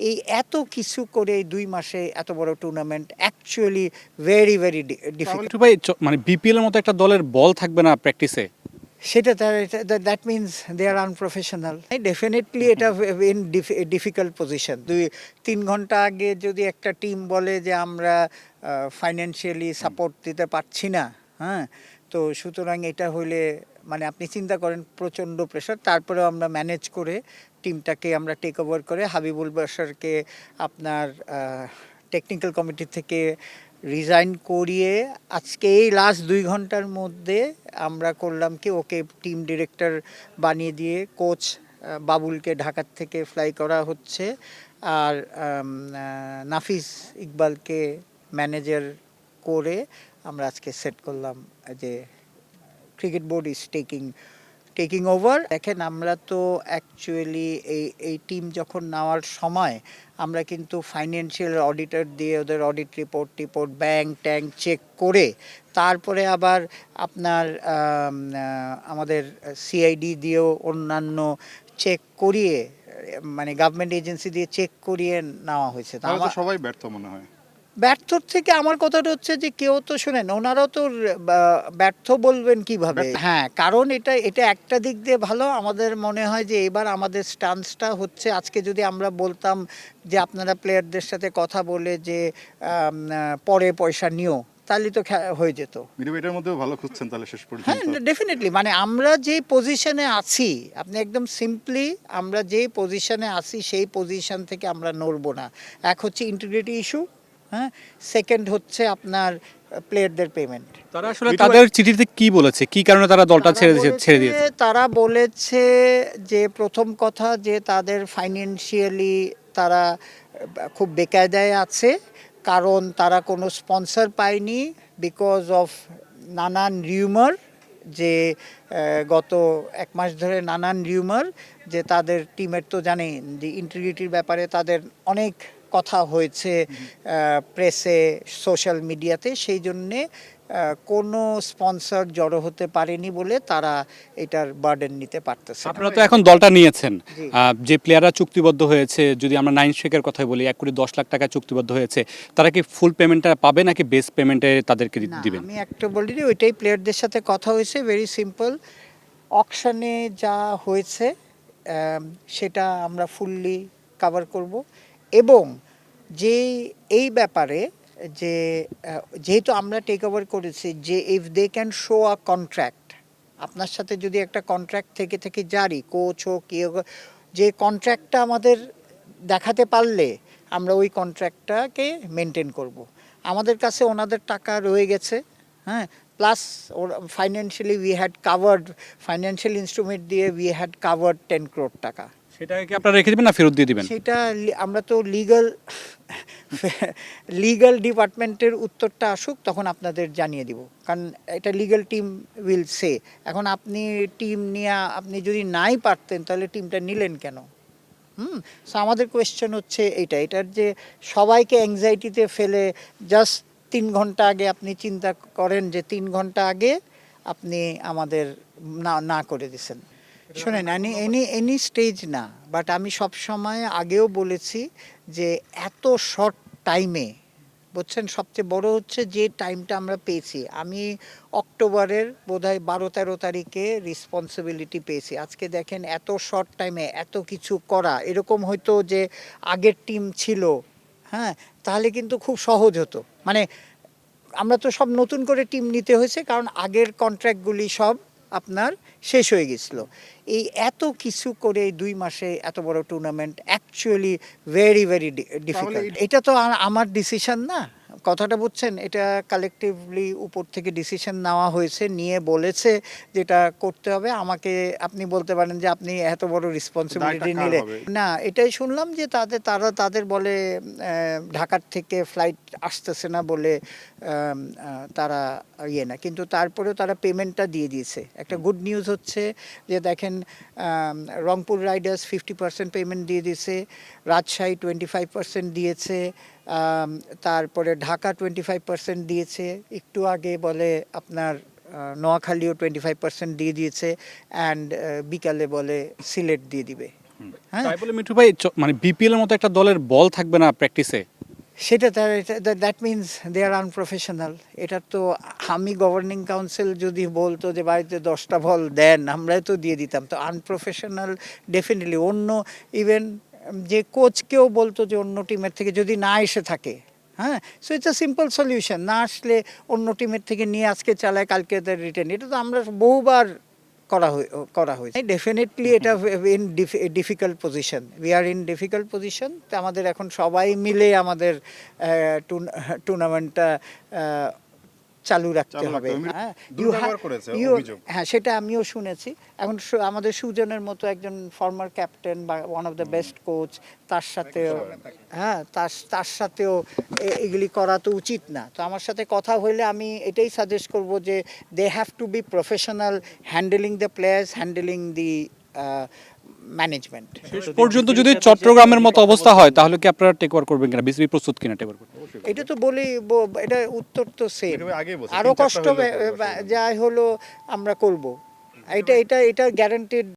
এই এত কিছু করে এই ২ মাসে এত বড় টুর্নামেন্ট অ্যাকচুয়ালি ভেরি ডিফিকাল্ট। ভাই মানে বিপিএল এর মতো একটা দলের বল থাকবে না প্র্যাকটিসে। সেটা that means they are unprofessional. Definitely এটা ইন ডিফিকাল্ট পজিশন। ২-৩ ঘন্টা আগে যদি একটা টিম বলে যে আমরা ফাইন্যান্সিয়ালি সাপোর্ট দিতে পারছি না, হ্যাঁ, তো সুতরাং এটা হইলে মানে আপনি চিন্তা করেন প্রচণ্ড প্রেশার। তারপরেও আমরা ম্যানেজ করে টিমটাকে আমরা টেক ওভার করে হাবিবুল বাশারকে আপনার টেকনিক্যাল কমিটি থেকে রিজাইন করিয়ে আজকে এই লাস্ট ২ ঘন্টার মধ্যে আমরা করলাম কি ওকে টিম ডিরেক্টর বানিয়ে দিয়ে কোচ বাবুলকে ঢাকার থেকে ফ্লাই করা হচ্ছে, আর নাফিস ইকবালকে ম্যানেজার করে আমরা আজকে সেট করলাম যে cricket board is taking over. দেখেন আমরা তো অ্যাকচুয়ালি এই টিম যখন নেওয়ার সময় আমরা কিন্তু ফাইন্যান্সিয়াল অডিটর দিয়ে ওদের অডিট রিপোর্ট ব্যাংক ট্যাঙ্ক চেক করে তারপরে আবার আপনার আমাদের সিআইডি দিয়েও অন্যান্য চেক করিয়ে মানে গভর্নমেন্ট এজেন্সি দিয়ে চেক করিয়ে নেওয়া হয়েছে। সবাই ব্যর্থ মনে হয়। ব্যর্থর থেকে আমার কথাটা হচ্ছে যে কেউ তো শোনেন ওনারাও তো ব্যর্থ বলবেন কিভাবে। হ্যাঁ, কারণ এটা একটা দিক দিয়ে ভালো। আমাদের মনে হয় যে এবার আমাদের স্টান্সটা হচ্ছে আজকে যদি আমরা বলতাম যে আপনারা প্লেয়ারদের সাথে কথা বলে যে পরে পয়সা নিও, তাহলে তো হয়ে যেত। এটার মধ্যেও ভালো খুঁজছেন তাহলে শেষ পর্যন্ত। হ্যাঁ, ডেফিনেটলি মানে আমরা যে পজিশনে আছি, আপনি একদম সিম্পলি আমরা যে পজিশনে আছি সেই পজিশন থেকে আমরা নড়বো না। এক হচ্ছে ইন্টিগ্রিটি ইস্যু, হ্যাঁ, সেকেন্ড হচ্ছে আপনার প্লেয়ারদের পেমেন্ট। তারা আসলে তাদের চিঠিতে কি বলেছে, কি কারণে তারা দলটা ছেড়ে দিয়েছে? তারা বলেছে যে প্রথম কথা যে তাদের ফাইন্যান্সিয়ালি তারা খুব বেকায়দায় আছে, কারণ তারা কোনো স্পন্সর পায়নি বিকজ অফ নানান রিউমার, যে গত ১ মাস ধরে নানান রিউমার যে তাদের টিমের তো জানেন যে ইন্টিগ্রিটির ব্যাপারে তাদের অনেক কথা হয়েছে প্রেসে সোশ্যাল মিডিয়াতে, সেই জন্যে কোনো স্পন্সর জড়ো হতে পারেনি বলে তারা এটার বার্ডেন নিতে পারতেছে। আপনারা তো এখন দলটা নিয়েছেন, যে প্লেয়াররা চুক্তিবদ্ধ হয়েছে, যদি আমরা নাইন শেখের কথাই বলি ১,১০,০০,০০০ টাকা চুক্তিবদ্ধ হয়েছে, তারা কি ফুল পেমেন্টটা পাবে নাকি বেস পেমেন্টে তাদেরকে দিবেন? আমি একটা বলি ওইটাই প্লেয়ারদের সাথে কথা হয়েছে, ভেরি সিম্পল। অকশনে যা হয়েছে সেটা আমরা ফুললি কভার করব, এবং যে এই ব্যাপারে যে যেহেতু আমরা টেক ওভার করেছি, যে if they can show a contract, আপনার সাথে যদি একটা কন্ট্রাক্ট থেকে জারি, কোচ হোক কি হোক, যে কন্ট্রাক্টটা আমাদের দেখাতে পারলে আমরা ওই কন্ট্রাক্টটাকে মেনটেন করব। আমাদের কাছে ওনাদের টাকা রয়ে গেছে, হ্যাঁ, plus financially we had covered, financial instrument দিয়ে উই হ্যাড কাভার্ড 10 crore টাকা। সেটাকে কি আপনারা রেখে দিবেন না ফেরত দিয়ে দিবেন? সেটা আমরা তো লিগ্যাল ডিপার্টমেন্টের উত্তরটা আসুক তখন আপনাদের জানিয়ে দিব, কারণ এটা লিগ্যাল টিম উইল সে। এখন আপনি টিম নিয়ে আপনি যদি নাই পারতেন তাহলে টিমটা নিলেন কেন? সো আমাদের কোয়েশ্চেন হচ্ছে এটার যে সবাইকে অ্যাংজাইটিতে ফেলে জাস্ট ৩ ঘন্টা আগে আপনি চিন্তা করেন যে ৩ ঘন্টা আগে আপনি আমাদের না করে দিছেন। শোনেন, এনি স্টেজ না, বাট আমি সব সময় আগেও বলেছি যে এত শর্ট টাইমে, বুঝছেন, সবচেয়ে বড় হচ্ছে যে টাইমটা আমরা পেয়েছি। আমি অক্টোবরের বোধহয় ১২-১৩ তারিখে রেসপন্সিবিলিটি পেয়েছি। আজকে দেখেন এত শর্ট টাইমে এত কিছু করা, এরকম হয়তো যে আগের টিম ছিল, হ্যাঁ, তাহলে কিন্তু খুব সহজ হতো। মানে আমরা তো সব নতুন করে টিম নিতে হয়েছে, কারণ আগের কন্ট্রাক্টগুলি সব আপনার শেষ হয়ে গেছিলো। এই এত কিছু করে এই ২ মাসে এত বড় টুর্নামেন্ট অ্যাকচুয়ালি ভেরি ডিফিকাল্ট। এটা তো আমার ডিসিশন না, কথাটা বুঝছেন, এটা কালেকটিভলি উপর থেকে ডিসিশন নেওয়া হয়েছে, নিয়ে বলেছে যেটা করতে হবে। আমাকে আপনি বলতে পারেন যে আপনি এত বড় রেসপন্সিবিলিটি নিলে না, এটাই শুনলাম যে তাদের বলে ঢাকার থেকে ফ্লাইট আসতেছে না বলে তারা না, কিন্তু তারপরেও তারা পেমেন্টটা দিয়ে দিয়েছে। একটা গুড নিউজ হচ্ছে যে দেখেন রংপুর রাইডার্স 50% পেমেন্ট দিয়ে দিয়েছে, রাজশাহী 25% দিয়েছে, তারপরে ঢাকা 25% দিয়েছে, একটু আগে বলে আপনার নোয়াখালীও 25% দিয়ে দিয়েছে, অ্যান্ড বিকালে বলে সিলেট দিয়ে দিবে। হ্যাঁ তাই বলে মিঠু ভাই মানে বিপিএল এর মতো একটা দলের বল থাকবে না প্র্যাকটিসে? সেটা that means they are unprofessional. এটা তো আমি গভর্নিং কাউন্সিল যদি বলতো যে বাড়িতে 10টা বল দেন, আমরাই তো দিয়ে দিতাম। তো আনপ্রফেশনাল ডেফিনেটলি। অন্য ইভেন যে কোচকেও বলতো যে অন্য টিমের থেকে যদি না এসে থাকে, হ্যাঁ, so it's a simple solution. না আসলে অন্য টিমের থেকে নিয়ে আজকে চালায়, কালকে তার রিটার্ন। এটা তো আমরা বহুবার করা হয়েছে। ডেফিনেটলি এটা in difficult position, we are in difficult position. তো আমাদের এখন সবাই মিলে আমাদের টুর্নামেন্টটা চালু রাখতে চালু হবে। রাখতে হবে। হ্যাঁ, দুর্ব্যবহার করেছে, অভিযোগ। হ্যাঁ, সেটা আমিও শুনেছি। এখন আমাদের সুজনের মতো একজন ফর্মার ক্যাপ্টেন বা one of the best coach, তার সাথেও হ্যাঁ তার সাথেও এগুলি করা তো উচিত না। তো আমার সাথে কথা হইলে আমি এটাই সাজেস্ট করব যে they have to be professional handling the players, handling the management. পর্যন্ত যদি চট্টগ্রামের মতো অবস্থা হয় তাহলে কি আপনারা টেক ওভার করবেন কিনা, বিসিবি প্রস্তুত কিনা টেক ওভার করতে? এটা তো বলি, এটা উত্তর তো সেম। মিঠু ভাই আগেই বলছে, আরো 3-4টা কষ্ট হইলেও করবে, যাই হলো আমরা করব। এটা গ্যারান্টেড